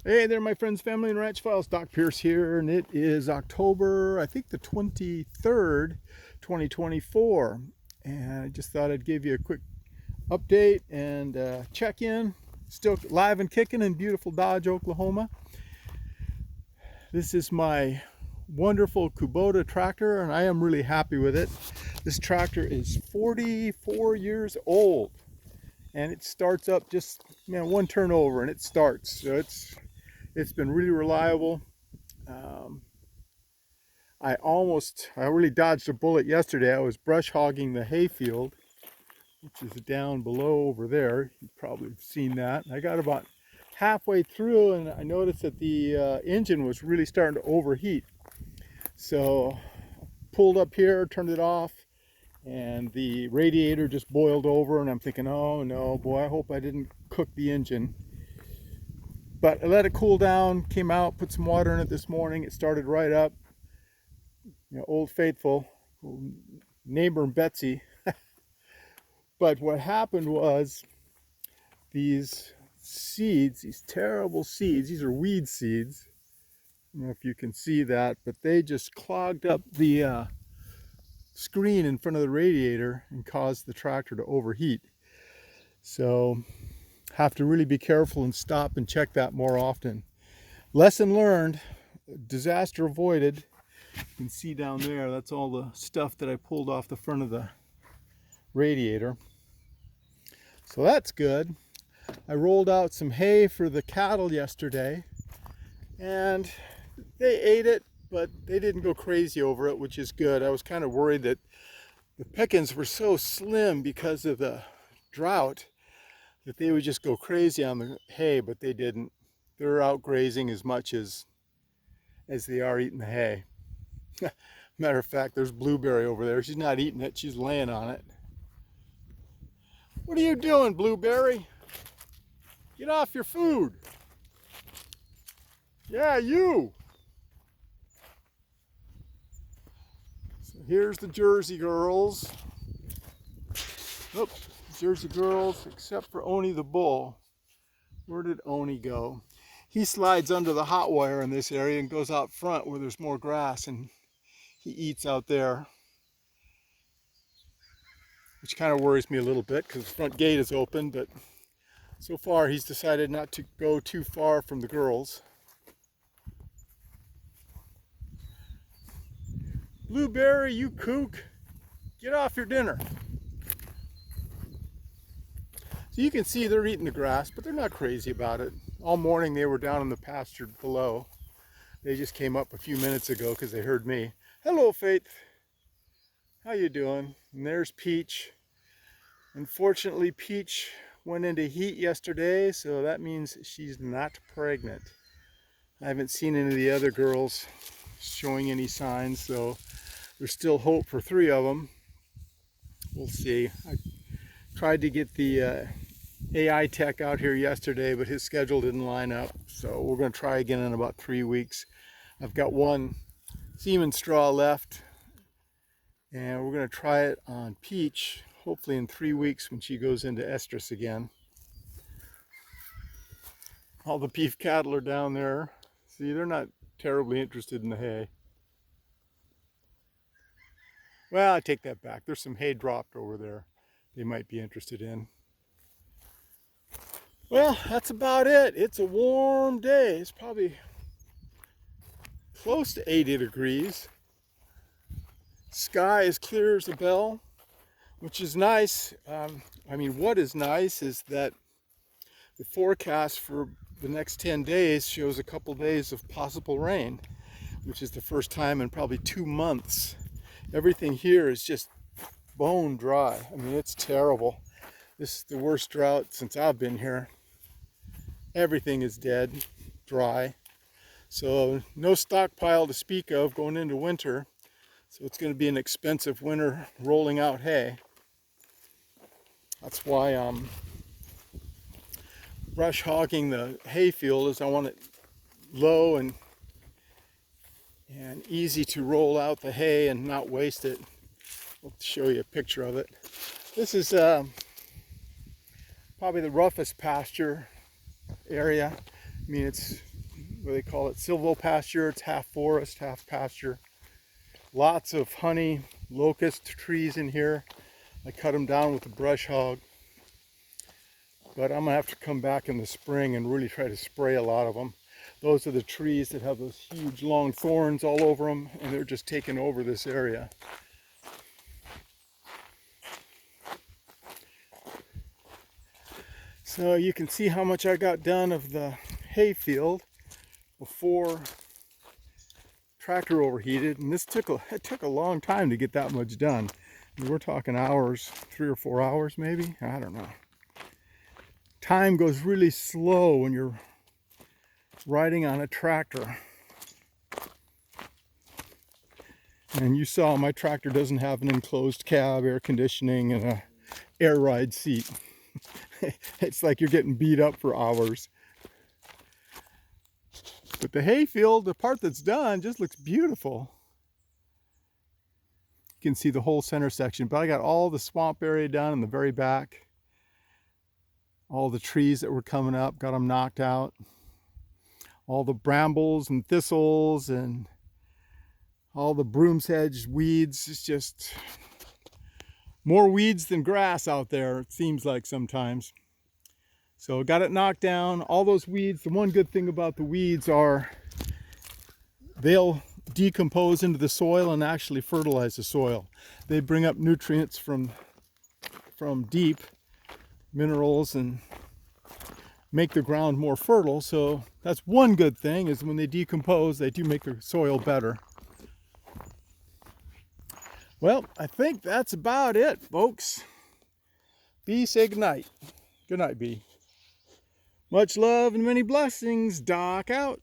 Hey there, my friends, family, and ranch files. Doc Pierce here, and it is October, I think the 23rd, 2024. And I just thought I'd give you a quick update and check in. Still live and kicking in beautiful Dodge, Oklahoma. This is my wonderful Kubota tractor, and I am really happy with it. This tractor is 44 years old, and it starts up just one turnover, and it starts. So it's been really reliable. Um, I really dodged a bullet yesterday. I was brush hogging the hayfield, which is down below over there. You've probably seen that. I got about halfway through and I noticed that the engine was really starting to overheat. So pulled up here, turned it off, and the radiator just boiled over, and I'm thinking, oh no, boy, I hope I didn't cook the engine. But I let it cool down, came out, put some water in it this morning. It started right up. Old faithful, old neighbor Betsy. But what happened was these seeds, these terrible seeds, these are weed seeds. I don't know if you can see that, but they just clogged up the screen in front of the radiator and caused the tractor to overheat. So have to really be careful and stop and check that more often. Lesson learned, disaster avoided. You can see down there, that's all the stuff that I pulled off the front of the radiator. So that's good. I rolled out some hay for the cattle yesterday, and they ate it, but they didn't go crazy over it, which is good. I was kind of worried that the pickings were so slim because of the drought that they would just go crazy on the hay, but they didn't. They're out grazing as much as they are eating the hay. Matter of fact, there's Blueberry over there. She's not eating it, she's laying on it. What are you doing, Blueberry? Get off your food. Yeah, you. So here's the Jersey girls. Oops, Jersey girls, except for Oni the bull. Where did Oni go? He slides under the hot wire in this area and goes out front where there's more grass, and he eats out there, which kind of worries me a little bit because the front gate is open, but so far he's decided not to go too far from the girls. Blueberry, you kook, get off your dinner. So you can see they're eating the grass, but they're not crazy about it. All morning they were down in the pasture below. They just came up a few minutes ago because they heard me. Hello, Faith. How you doing? And there's Peach. Unfortunately, Peach went into heat yesterday, so that means she's not pregnant. I haven't seen any of the other girls showing any signs, so there's still hope for 3 of them. We'll see. I tried to get the AI tech out here yesterday, but his schedule didn't line up, so we're going to try again in about 3 weeks. I've got one semen straw left, and we're going to try it on Peach, hopefully in 3 weeks when she goes into estrus again. All the beef cattle are down there. See, they're not terribly interested in the hay. Well, I take that back. There's some hay dropped over there they might be interested in. Well, that's about it. It's a warm day. It's probably close to 80 degrees. Sky is clear as a bell, which is nice. What is nice is that the forecast for the next 10 days shows a couple days of possible rain, which is the first time in probably 2 months. Everything here is just bone dry. I mean, it's terrible. This is the worst drought since I've been here. Everything is dead, dry. So no stockpile to speak of going into winter. So it's going to be an expensive winter rolling out hay. That's why I'm brush hogging the hayfield, is I want it low and easy to roll out the hay and not waste it. I'll show you a picture of it. This is probably the roughest pasture area. I mean, it's what they call it, silvopasture. It's half forest, half pasture. Lots of honey locust trees in here. I cut them down with a brush hog. But I'm gonna have to come back in the spring and really try to spray a lot of them. Those are the trees that have those huge long thorns all over them, and they're just taking over this area. So you can see how much I got done of the hay field before tractor overheated, and it took a long time to get that much done. I mean, we're talking hours, 3 or 4 hours maybe, I don't know. Time goes really slow when you're riding on a tractor. And you saw my tractor doesn't have an enclosed cab, air conditioning, and a air ride seat. It's like you're getting beat up for hours. But the hayfield, the part that's done, just looks beautiful. You can see the whole center section, but I got all the swamp area done in the very back. All the trees that were coming up, got them knocked out. All the brambles and thistles and all the broom's hedge weeds. It's just more weeds than grass out there, it seems like sometimes. So got it knocked down. All those weeds, the one good thing about the weeds are they'll decompose into the soil and actually fertilize the soil. They bring up nutrients from deep, minerals, and make the ground more fertile. So that's one good thing, is when they decompose, they do make the soil better. Well, I think that's about it, folks. B, say goodnight. Good night, B. Much love and many blessings. Doc out.